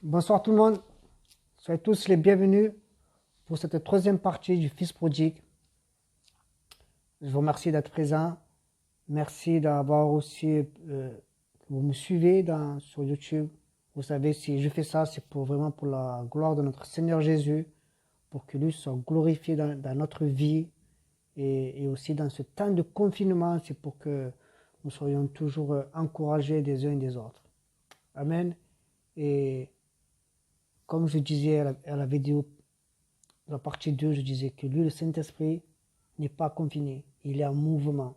Bonsoir tout le monde, soyez tous les bienvenus pour cette troisième partie du Fils prodigue. Je vous remercie d'être présent, merci d'avoir aussi, vous me suivez sur YouTube. Vous savez, si je fais ça, c'est vraiment pour la gloire de notre Seigneur Jésus, pour que lui soit glorifié dans notre vie et aussi dans ce temps de confinement, c'est pour que nous soyons toujours encouragés des uns et des autres. Amen. Et comme je disais à la vidéo, la partie 2, je disais que lui, le Saint-Esprit, n'est pas confiné, il est en mouvement.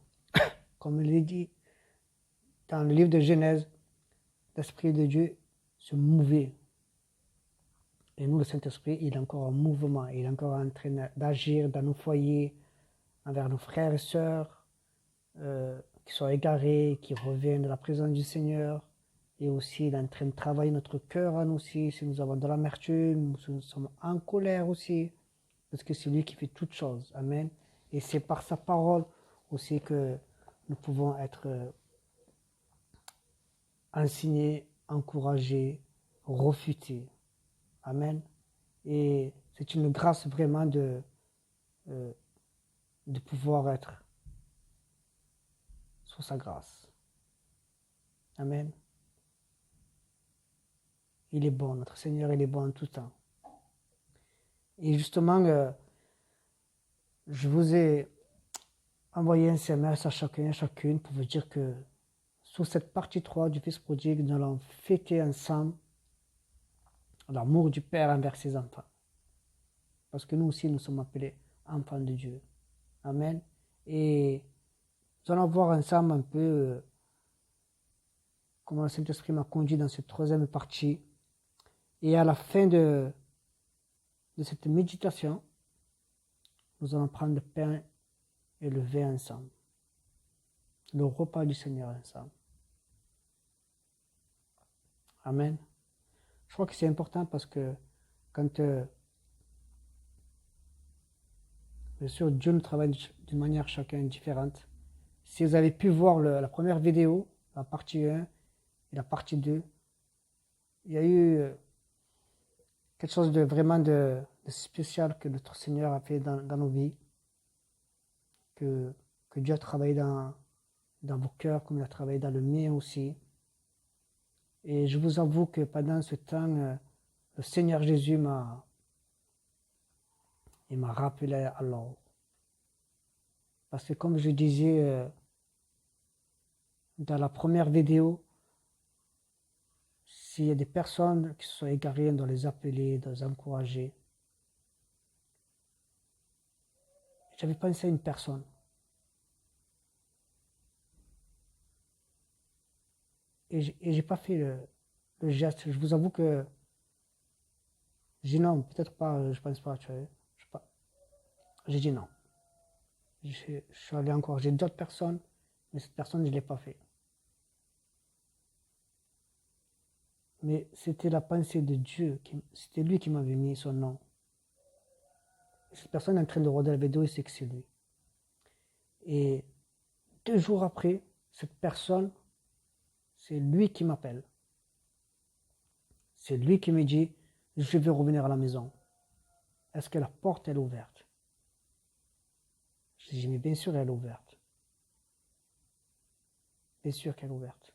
Comme il est dit dans le livre de Genèse, l'Esprit de Dieu se mouvait. Et nous, le Saint-Esprit, il est encore en mouvement, il est encore en train d'agir dans nos foyers, envers nos frères et sœurs qui sont égarés, qui reviennent de la présence du Seigneur. Et aussi, il est en train de travailler notre cœur à nous aussi, si nous avons de l'amertume, si nous sommes en colère aussi, parce que c'est lui qui fait toutes choses. Amen. Et c'est par sa parole aussi que nous pouvons être enseignés, encouragés, refutés. Amen. Et c'est une grâce vraiment de pouvoir être sous sa grâce. Amen. Il est bon, notre Seigneur, il est bon en tout temps. Et justement, je vous ai envoyé un SMS à chacun et à chacune pour vous dire que sur cette partie 3 du Fils prodigue, nous allons fêter ensemble l'amour du Père envers ses enfants. Parce que nous aussi, nous sommes appelés enfants de Dieu. Amen. Et nous allons voir ensemble un peu comment le Saint-Esprit m'a conduit dans cette troisième partie. Et à la fin de cette méditation, nous allons prendre le pain et le vin ensemble. Le repas du Seigneur ensemble. Amen. Je crois que c'est important parce que quand, bien sûr, Dieu nous travaille d'une manière chacun différente. Si vous avez pu voir la première vidéo, la partie 1 et la partie 2, il y a eu quelque chose de vraiment de spécial que notre Seigneur a fait dans nos vies, que Dieu a travaillé dans vos cœurs comme il a travaillé dans le mien aussi. Et je vous avoue que pendant ce temps, le Seigneur Jésus m'a rappelé alors. Parce que comme je disais dans la première vidéo, s'il y a des personnes qui sont égarées, on doit les appeler, on doit les encourager. J'avais pensé à une personne. Et j'ai pas fait le geste. Je vous avoue que j'ai dit non, peut-être pas, je pense pas, tu vois. J'ai dit non. Je suis allé encore, j'ai d'autres personnes, mais cette personne, je ne l'ai pas fait. Mais c'était la pensée de Dieu, c'était lui qui m'avait mis son nom. Cette personne est en train de regarder la vidéo, il sait que c'est lui. Et 2 jours après, cette personne, c'est lui qui m'appelle. C'est lui qui me dit, je vais revenir à la maison. Est-ce que la porte est ouverte? Je dis, mais bien sûr elle est ouverte. Bien sûr qu'elle est ouverte.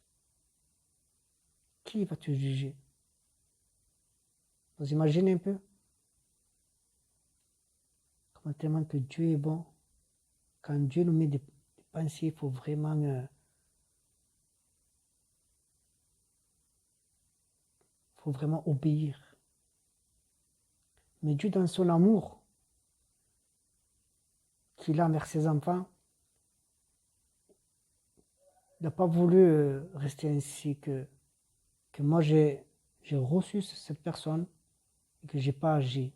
Qui va te juger? Vous imaginez un peu? Comment tellement que Dieu est bon. Quand Dieu nous met des pensées, il faut vraiment obéir. Mais Dieu, dans son amour qu'il a envers ses enfants, il n'a pas voulu rester ainsi, que moi j'ai reçu cette personne et que j'ai pas agi.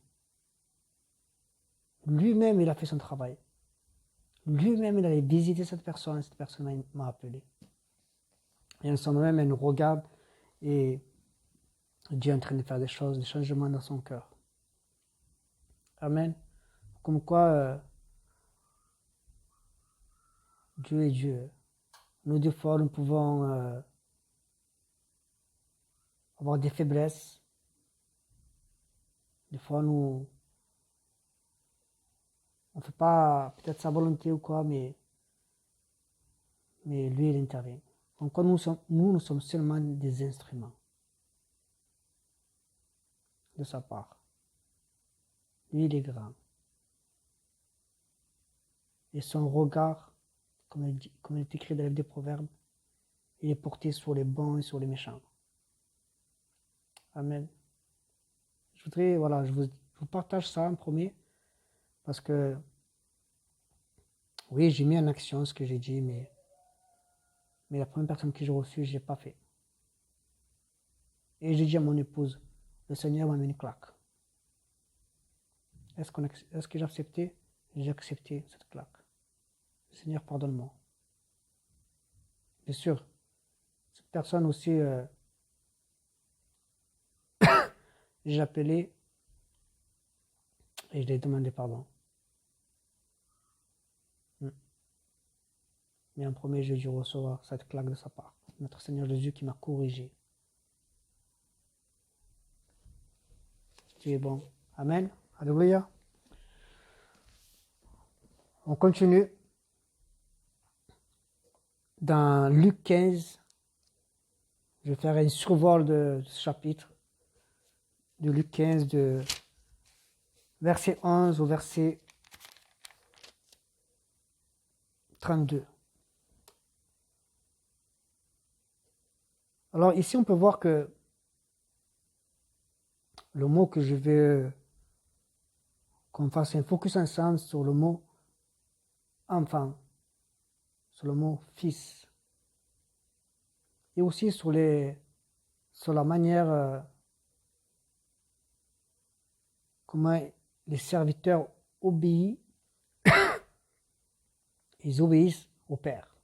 Lui-même, il a fait son travail. Lui-même, il allait visiter cette personne m'a appelé. Et en ce moment même, elle nous regarde et Dieu est en train de faire des choses, des changements dans son cœur. Amen. Comme quoi, Dieu est Dieu. Nous, des fois, nous pouvons avoir des faiblesses, Des fois, nous, on ne fait pas peut-être sa volonté ou quoi, mais lui, il intervient. Donc, quand nous sommes seulement des instruments de sa part. Lui, il est grand. Et son regard, comme il est écrit dans le livre des Proverbes, il est porté sur les bons et sur les méchants. Amen. Je voudrais, voilà, je vous partage ça en premier, parce que, oui, j'ai mis en action ce que j'ai dit, mais la première personne que j'ai reçue, je n'ai pas fait. Et j'ai dit à mon épouse, le Seigneur m'a mis une claque. Est-ce que j'ai accepté? J'ai accepté cette claque. Seigneur, pardonne-moi. Bien sûr, cette personne aussi, j'ai appelé et je lui ai demandé pardon. Mais en premier, j'ai dû recevoir cette claque de sa part. Notre Seigneur Jésus qui m'a corrigé. Tu es bon. Amen. Alléluia. On continue. Dans Luc 15, je vais faire un survol de ce chapitre. De Luc 15, de verset 11 au verset 32. Alors ici, on peut voir que le mot que je vais qu'on fasse un focus ensemble sur le mot enfant, sur le mot fils, et aussi sur la manière comment les serviteurs obéissent, ils obéissent au Père.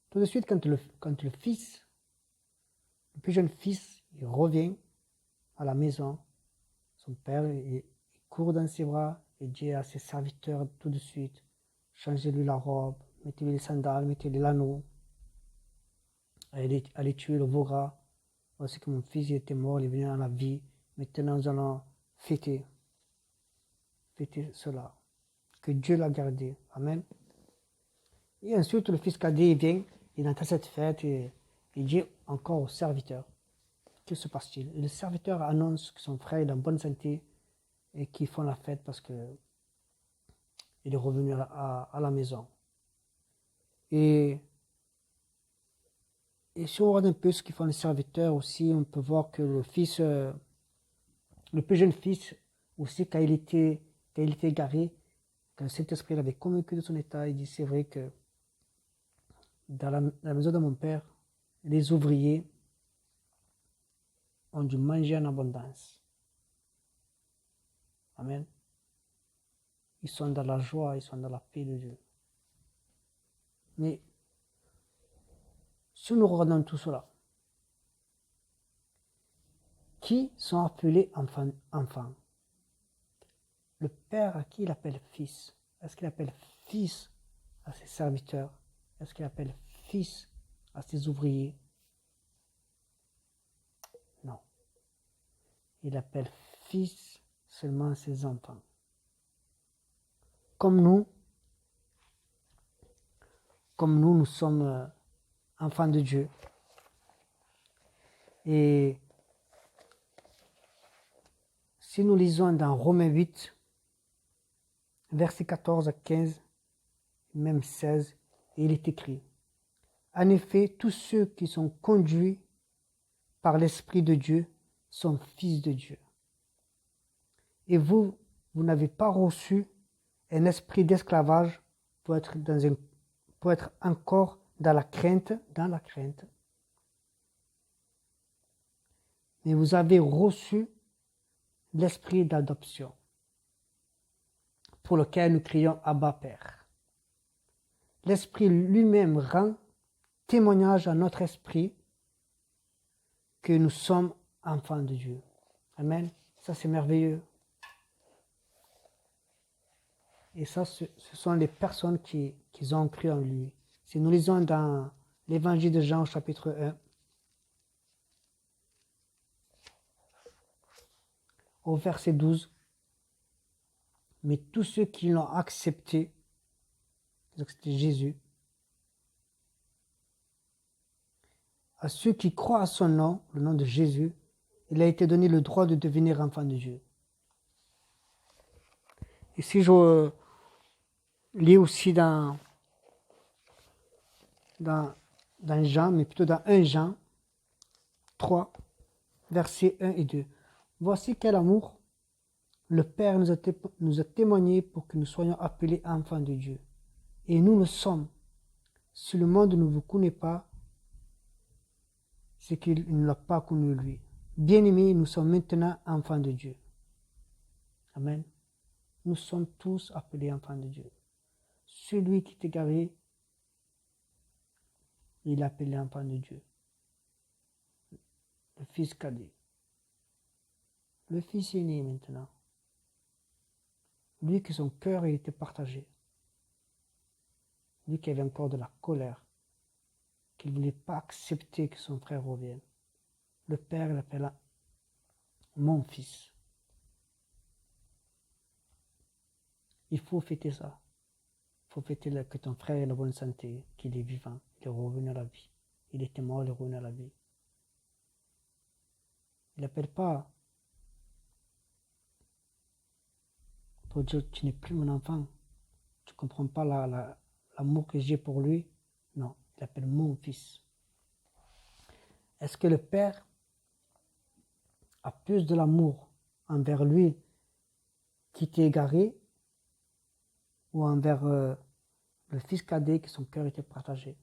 Tout de suite, quand le fils, le plus jeune fils, il revient à la maison, son père, il court dans ses bras et dit à ses serviteurs tout de suite, changez-lui la robe, mettez-lui les sandales, mettez-lui l'anneau, allez tuer le veau gras. Voici que mon fils il était mort, il est venu à la vie. Maintenant, nous allons fêter cela. Que Dieu l'a gardé. Amen. Et ensuite, le fils cadet, il vient, il entend cette fête et il dit encore au serviteur, que se passe-t-il? Et le serviteur annonce que son frère est en bonne santé et qu'ils font la fête parce que il est revenu à la maison. Et si on regarde un peu ce qu'ils font les serviteurs aussi, on peut voir que le plus jeune fils aussi, quand il était égaré, quand le Saint-Esprit l'avait convaincu de son état, il dit c'est vrai que dans la maison de mon père, les ouvriers ont dû manger en abondance. Amen. Ils sont dans la joie, ils sont dans la paix de Dieu. Mais si nous regardons tout cela, qui sont appelés enfants? Le Père à qui il appelle fils? Est-ce qu'il appelle fils à ses serviteurs? Est-ce qu'il appelle fils à ses ouvriers? Non. Il appelle fils seulement à ses enfants. Comme nous, nous sommes enfants de Dieu. Et si nous lisons dans Romains 8, versets 14 à 15, même 16, il est écrit: en effet, tous ceux qui sont conduits par l'Esprit de Dieu sont fils de Dieu. Et vous n'avez pas reçu un esprit d'esclavage pour être encore dans la crainte, mais vous avez reçu l'esprit d'adoption, pour lequel nous crions Abba Père. L'Esprit lui-même rend témoignage à notre esprit que nous sommes enfants de Dieu. Amen. Ça, c'est merveilleux. Et ça, ce sont les personnes qui ont cru en lui. Si nous lisons dans l'évangile de Jean, chapitre 1, au verset 12. Mais tous ceux qui l'ont accepté Jésus, à ceux qui croient à son nom, le nom de Jésus, il a été donné le droit de devenir enfant de Dieu. Et si je lis aussi dans Jean, mais plutôt dans 1 Jean 3, versets 1 et 2. Voici quel amour le Père nous a témoigné pour que nous soyons appelés enfants de Dieu. Et nous le sommes. Si le monde ne vous connaît pas, c'est qu'il ne l'a pas connu lui. Bien-aimés, nous sommes maintenant enfants de Dieu. Amen. Nous sommes tous appelés enfants de Dieu. Celui qui est égaré, il est appelé enfant de Dieu. Le fils cadet. Le fils aîné maintenant. Lui que son cœur était partagé. Lui qui avait encore de la colère. Qu'il ne voulait pas accepter que son frère revienne. Le père l'appela mon fils. Il faut fêter ça. Il faut fêter que ton frère est en bonne santé, qu'il est vivant, il est revenu à la vie. Il était mort, il est revenu à la vie. Il n'appelle pas pour dire tu n'es plus mon enfant. Tu ne comprends pas l'amour que j'ai pour lui. Non, il appelle mon fils. Est-ce que le père a plus de l'amour envers lui qui t'est égaré ou envers le fils cadet que son cœur était partagé?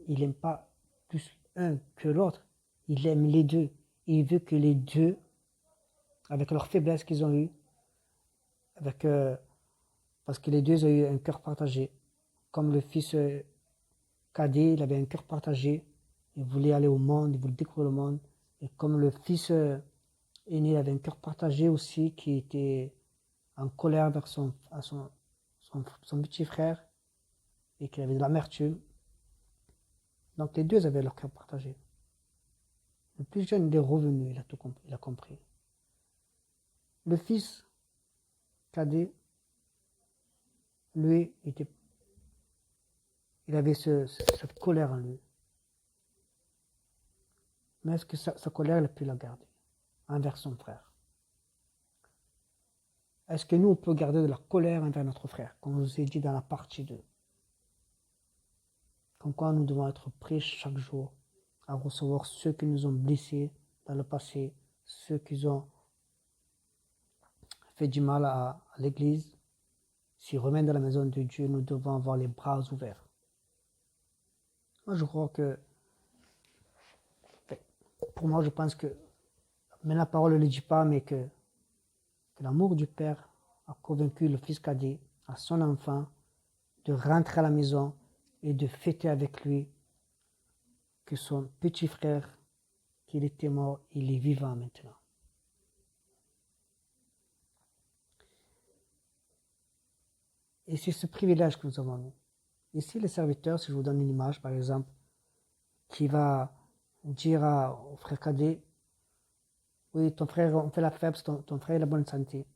Il n'aime pas plus un que l'autre. Il aime les deux. Il veut que les deux, avec leur faiblesse qu'ils ont eue, parce que les deux ont eu un cœur partagé. Comme le fils cadet, il avait un cœur partagé. Il voulait aller au monde, il voulait découvrir le monde. Et comme le fils aîné avait un cœur partagé aussi, qui était en colère vers son petit frère, et qui avait de l'amertume. Donc les deux avaient leur cœur partagé. Le plus jeune, il est revenu, il a tout compris, il a compris. Le fils cadet, lui, il avait cette colère en lui. Mais est-ce que sa colère, il a pu la garder envers son frère? Est-ce que nous, on peut garder de la colère envers notre frère, comme je vous ai dit dans la partie 2? Comme quoi nous devons être prêts chaque jour à recevoir ceux qui nous ont blessés dans le passé, ceux qui ont fait du mal à l'Église. S'ils reviennent dans la maison de Dieu, nous devons avoir les bras ouverts. Moi, je crois que, pour moi, je pense que, mais la parole ne le dit pas, mais que l'amour du Père a convaincu le fils cadet, à son enfant, de rentrer à la maison et de fêter avec lui que son petit frère, qu'il était mort, il est vivant maintenant. Et c'est ce privilège que nous avons, nous. Ici, le serviteur, si je vous donne une image, par exemple, qui va dire au frère cadet, oui, ton frère, on fait la fête parce que ton frère est en bonne santé.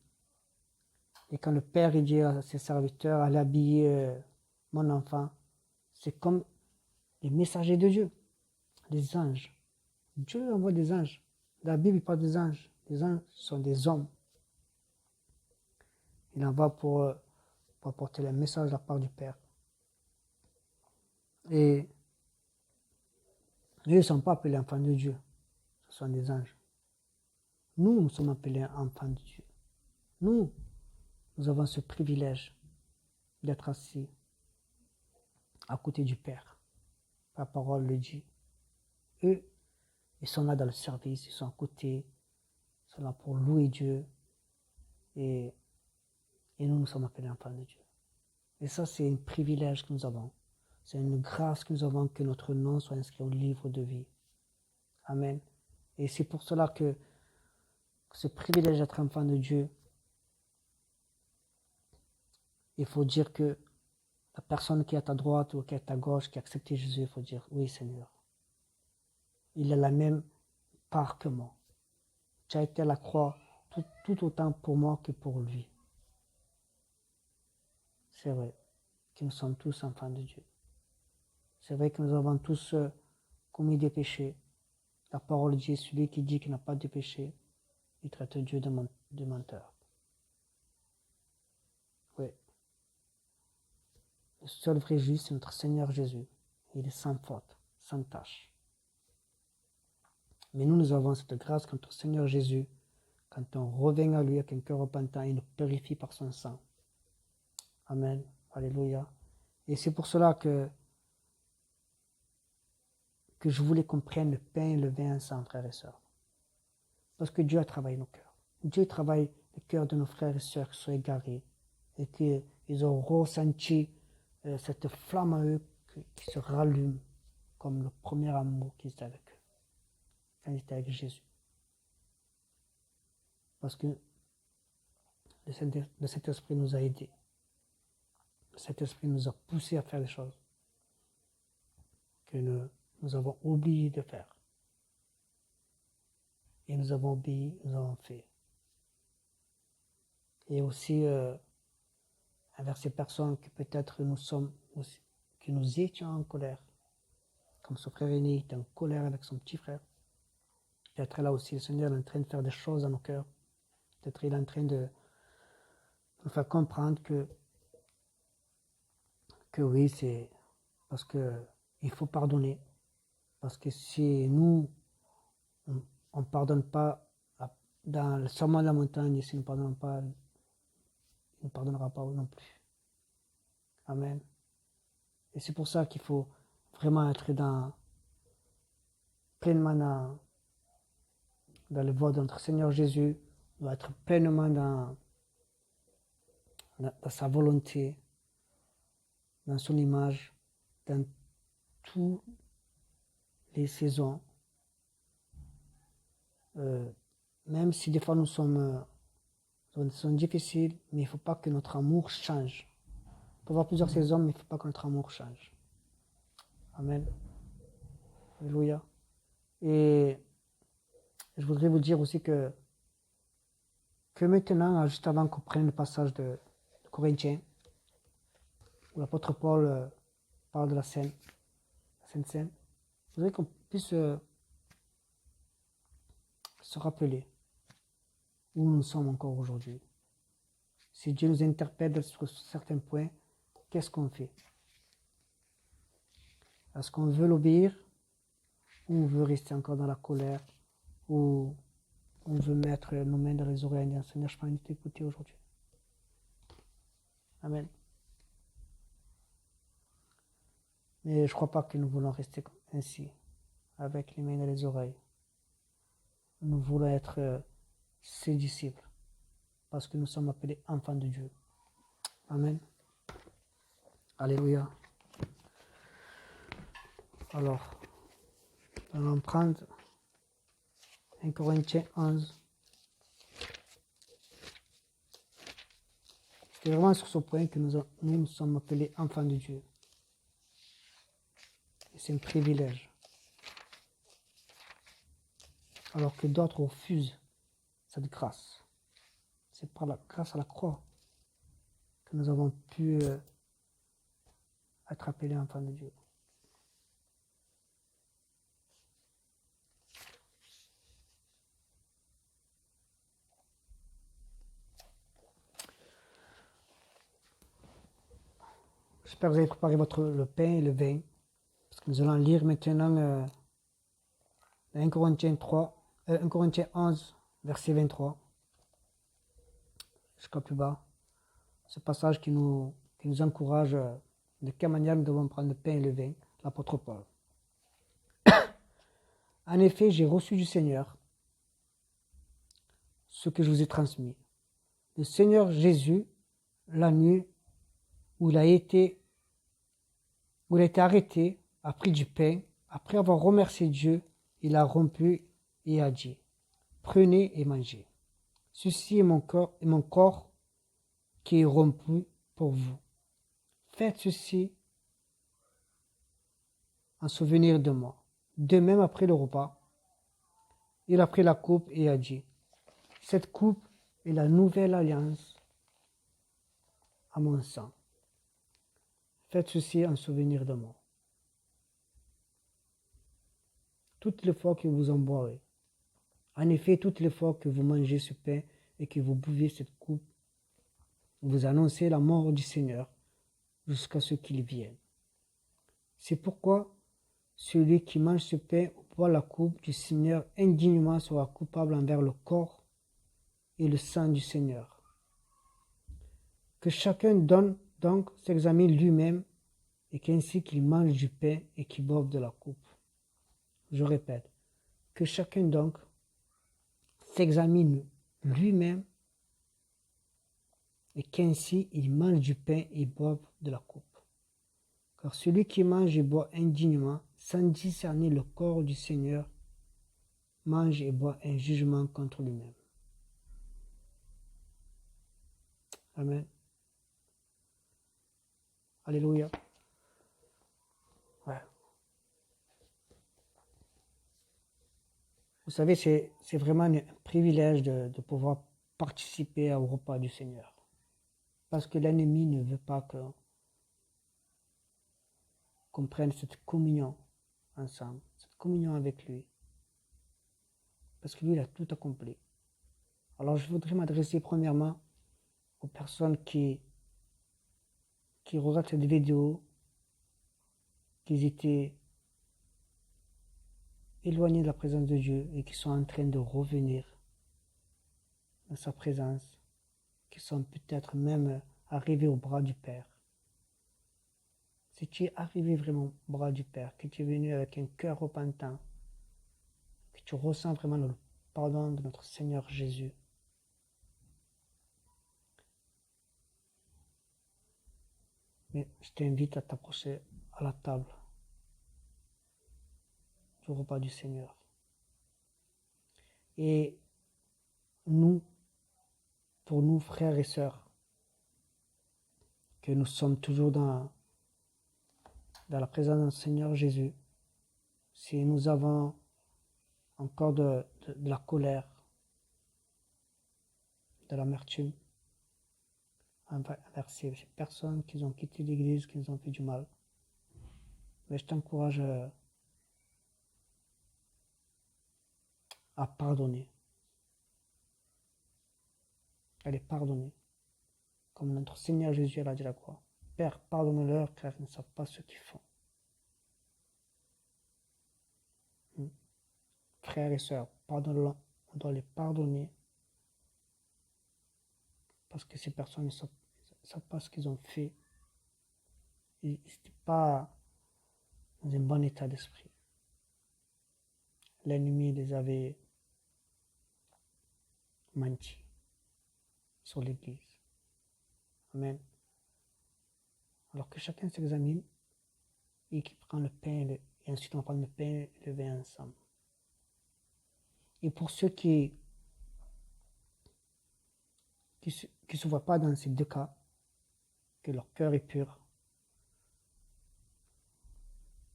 Et quand le père il dit à ses serviteurs, allez habiller mon enfant, c'est comme les messagers de Dieu, les anges. Dieu envoie des anges. Dans la Bible, il parle des anges. Les anges sont des hommes. Il envoie pour apporter le message de la part du Père. Et eux ne sont pas appelés enfants de Dieu. Ce sont des anges. Nous sommes appelés enfants de Dieu. Nous avons ce privilège d'être assis à côté du Père. La parole le dit. Eux, ils sont là dans le service, ils sont à côté, ils sont là pour louer Dieu. Et nous sommes appelés enfants de Dieu. Et ça, c'est un privilège que nous avons. C'est une grâce que nous avons que notre nom soit inscrit au livre de vie. Amen. Et c'est pour cela que ce privilège d'être enfant de Dieu, il faut dire que la personne qui est à ta droite ou qui est à ta gauche, qui a accepté Jésus, il faut dire, oui Seigneur, il a la même part que moi. Tu as été à la croix tout autant pour moi que pour lui. C'est vrai que nous sommes tous enfants de Dieu. C'est vrai que nous avons tous commis des péchés. La parole dit, celui qui dit qu'il n'a pas de péché, il traite Dieu de menteur. Oui. Le seul vrai juste, c'est notre Seigneur Jésus. Il est sans faute, sans tache. Mais nous avons cette grâce quand notre Seigneur Jésus, quand on revient à lui avec un cœur repentant, il nous purifie par son sang. Amen. Alléluia. Et c'est pour cela que je voulais qu'on prenne le pain et le vin ensemble, frères et sœurs. Parce que Dieu a travaillé nos cœurs. Dieu travaille le cœur de nos frères et sœurs qui sont égarés et qu'ils ont ressenti cette flamme à eux qui se rallume comme le premier amour qu'ils étaient avec eux, quand ils étaient avec Jésus. Parce que le Saint-Esprit nous a aidés. Le Saint-Esprit nous a poussés à faire des choses que nous avons oublié de faire. Et nous avons obéi, nous avons fait. Et aussi envers ces personnes que peut-être que nous étions en colère. Comme son frère aîné était en colère avec son petit frère. Peut-être là aussi le Seigneur est en train de faire des choses dans nos cœurs. Peut-être il est en train de nous faire comprendre que oui, c'est parce qu'il faut pardonner. Parce que si nous, on ne pardonne pas dans le sommet de la montagne, si nous ne pardonnons pas, il ne pardonnera pas non plus. Amen. Et c'est pour ça qu'il faut vraiment être pleinement dans le voie de notre Seigneur Jésus, doit être pleinement dans sa volonté, dans son image, dans toutes les saisons. Même si des fois nous sommes difficiles, mais il ne faut pas que notre amour change. Il peut y avoir plusieurs saisons, mais il ne faut pas que notre amour change. Amen. Alléluia. Et je voudrais vous dire aussi que maintenant, juste avant qu'on prenne le passage de Corinthiens, où l'apôtre Paul parle de la Sainte Seine, je voudrais qu'on puisse se rappeler où nous sommes encore aujourd'hui. Si Dieu nous interpelle sur certains points, qu'est-ce qu'on fait? Est-ce qu'on veut l'obéir ou on veut rester encore dans la colère ou on veut mettre nos mains dans les oreilles et dire Seigneur, je peux t'écouter aujourd'hui. Amen. Mais je ne crois pas que nous voulons rester ainsi, avec les mains dans les oreilles. Nous voulons être ses disciples, parce que nous sommes appelés enfants de Dieu. Amen. Alléluia. Alors, nous allons prendre 1 Corinthiens 11. C'est vraiment sur ce point que nous sommes appelés enfants de Dieu. Et c'est un privilège. Alors que d'autres refusent cette grâce. C'est par la grâce à la croix que nous avons pu être appelés enfants de Dieu. J'espère que vous avez préparé le pain et le vin, parce que nous allons lire maintenant 1 Corinthiens 11, verset 23, jusqu'à plus bas. Ce passage qui nous encourage de quelle manière nous devons prendre le pain et le vin, l'apôtre Paul. En effet, j'ai reçu du Seigneur ce que je vous ai transmis. Le Seigneur Jésus, la nuit où il a été arrêté, a pris du pain. Après avoir remercié Dieu, il a rompu et a dit, prenez et mangez. Ceci est mon corps qui est rompu pour vous. Faites ceci en souvenir de moi. De même, après le repas, il a pris la coupe et a dit, Cette coupe est la nouvelle alliance à mon sang. Faites ceci en souvenir de moi. Toutes les fois que vous en boirez. En effet, toutes les fois que vous mangez ce pain et que vous buvez cette coupe, vous annoncez la mort du Seigneur jusqu'à ce qu'il vienne. C'est pourquoi celui qui mange ce pain ou boit la coupe du Seigneur indignement sera coupable envers le corps et le sang du Seigneur. Que chacun donne donc s'examine lui-même et qu'ainsi qu'il mange du pain et qu'il boive de la coupe. Je répète, que chacun donc s'examine lui-même et qu'ainsi il mange du pain et boive de la coupe. Car celui qui mange et boit indignement, sans discerner le corps du Seigneur, mange et boit un jugement contre lui-même. Amen. Alléluia. Ouais. Vous savez, c'est vraiment un privilège de pouvoir participer au repas du Seigneur. Parce que l'ennemi ne veut pas qu'on prenne cette communion ensemble, cette communion avec lui. Parce que lui, il a tout accompli. Alors, je voudrais m'adresser premièrement aux personnes qui regardent cette vidéo, qui étaient éloignées de la présence de Dieu et qui sont en train de revenir dans sa présence, qui sont peut-être même arrivés au bras du Père. Si tu es arrivé vraiment au bras du Père, que tu es venu avec un cœur repentant, que tu ressens vraiment le pardon de notre Seigneur Jésus, mais je t'invite à t'approcher à la table du repas du Seigneur. Et nous, pour nous, frères et sœurs, que nous sommes toujours dans la présence du Seigneur Jésus, si nous avons encore de la colère, de l'amertume envers ces personnes qui ont quitté l'Église, qui nous ont fait du mal, mais je t'encourage à pardonner. À les pardonner. Comme notre Seigneur Jésus l'a dit à la croix. Père, pardonne-leur car ils ne savent pas ce qu'ils font. Frères et sœurs, pardonne-leur. On doit les pardonner parce que ces personnes ne savent pas ce qu'ils ont fait. Ils n'étaient pas dans un bon état d'esprit. L'ennemi les avait menti sur l'Église. Amen. Alors que chacun s'examine et qu'il prend le pain et ensuite on va prendre le pain et le vin ensemble. Et pour ceux qui se voient pas dans ces deux cas, que leur cœur est pur,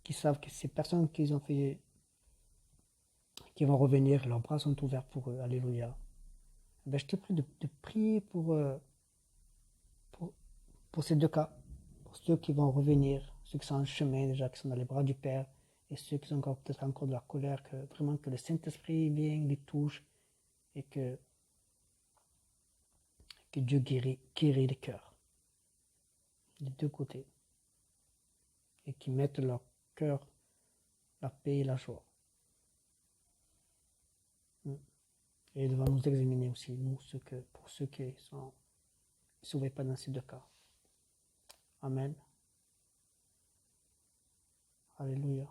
qui savent que ces personnes qu'ils ont fait, qui vont revenir, leurs bras sont ouverts pour eux, alléluia. Ben, je te prie de prier pour ces deux cas, pour ceux qui vont revenir, ceux qui sont en chemin déjà, qui sont dans les bras du Père, et ceux qui ont peut-être encore de la colère, que vraiment que le Saint-Esprit vienne, les touche, et que Dieu guérit les cœurs, des deux côtés, et qui mettent leur cœur la paix et la joie. Et il va nous examiner aussi, nous, pour ceux qui ne sauvent pas dans ces deux cas. Amen. Alléluia.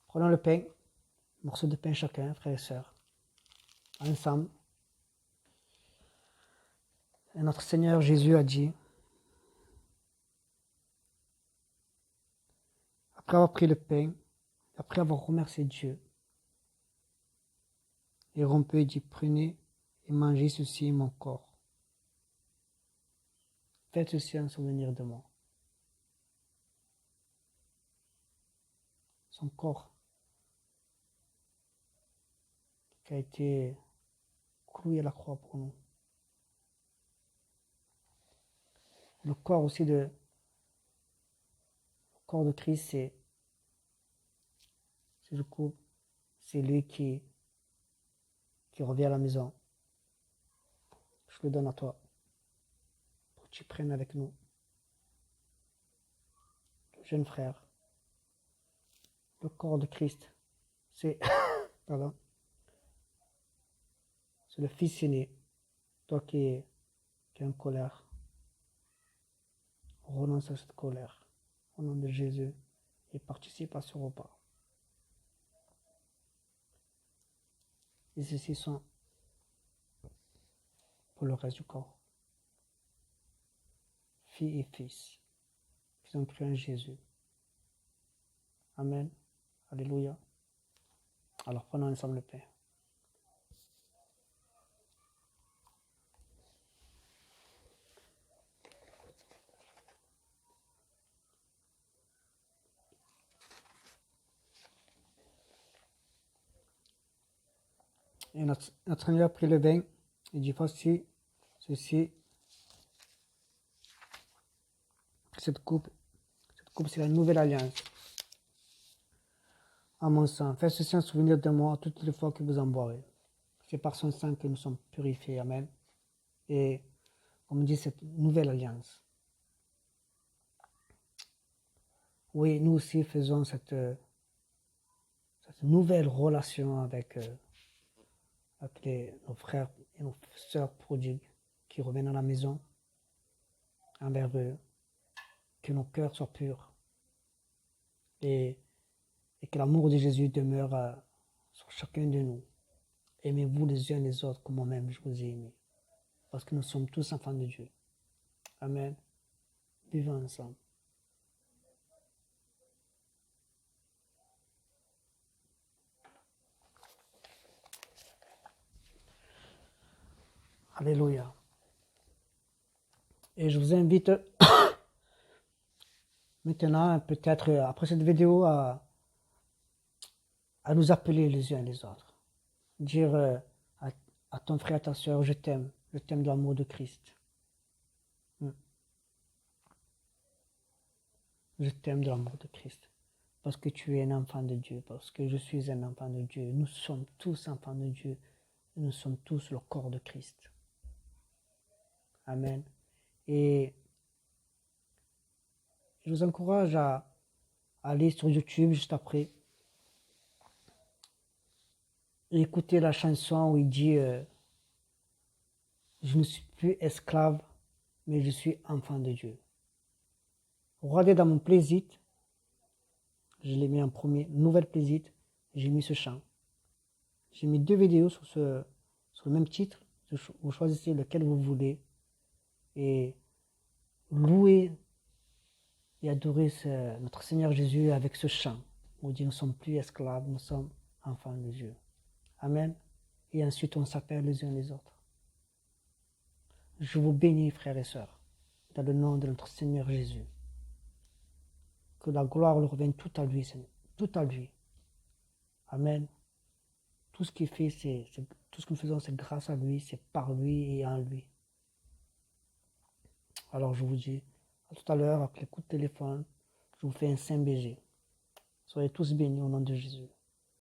Prenons le pain, morceau de pain chacun, frères et sœurs, ensemble. Et notre Seigneur Jésus a dit, après avoir pris le pain, Après avoir remercié Dieu, il rompit et dit, prenez et mangez ceci mon corps. Faites ceci en souvenir de moi. Son corps qui a été cloué à la croix pour nous. Le corps aussi le corps de Christ, c'est le couple, c'est lui qui revient à la maison. Je le donne à toi pour que tu prennes avec nous. Le jeune frère, le corps de Christ, c'est pardon, c'est le fils aîné, toi qui es en colère. Renonce à cette colère au nom de Jésus et participe à ce repas. Et ceci sont pour le reste du corps. Filles et fils qui ont cru en Jésus. Amen. Alléluia. Alors prenons ensemble le pain. Et notre Seigneur a pris le vin et dit, voici, ceci, cette coupe c'est la nouvelle alliance. À mon sang, faites ceci en souvenir de moi toutes les fois que vous en boirez. C'est par son sang que nous sommes purifiés. Amen. Et comme dit cette nouvelle alliance. Oui, nous aussi faisons cette nouvelle relation avec nos frères et nos sœurs prodigues qui reviennent à la maison envers eux, que nos cœurs soient purs et que l'amour de Jésus demeure sur chacun de nous. Aimez-vous les uns les autres comme moi-même je vous ai aimé, parce que nous sommes tous enfants de Dieu. Amen. Vivons ensemble. Alléluia. Et je vous invite maintenant, peut-être après cette vidéo, à nous appeler les uns les autres. Dire à ton frère, à ta soeur, je t'aime de l'amour de Christ. Je t'aime de l'amour de Christ. Parce que tu es un enfant de Dieu, parce que je suis un enfant de Dieu. Nous sommes tous enfants de Dieu. Nous sommes tous le corps de Christ. Amen. Et je vous encourage à aller sur YouTube juste après et écouter la chanson où il dit je ne suis plus esclave, mais je suis enfant de Dieu. Regardez dans mon playlist, je l'ai mis en premier, nouvelle playlist, j'ai mis ce chant. J'ai mis 2 vidéos sur le même titre. Vous choisissez lequel vous voulez et louer et adorer notre Seigneur Jésus avec ce chant. On dit nous ne sommes plus esclaves, nous sommes enfants de Dieu. Amen. Et ensuite on s'appelle les uns les autres. Je vous bénis, frères et sœurs, dans le nom de notre Seigneur Jésus. Que la gloire lui revienne tout à lui, Seigneur, tout à lui. Amen. Tout ce qu'il fait, tout ce que nous faisons, c'est grâce à lui, c'est par lui et en lui. Alors je vous dis à tout à l'heure, avec les coups de téléphone, je vous fais un saint baiser. Soyez tous bénis au nom de Jésus.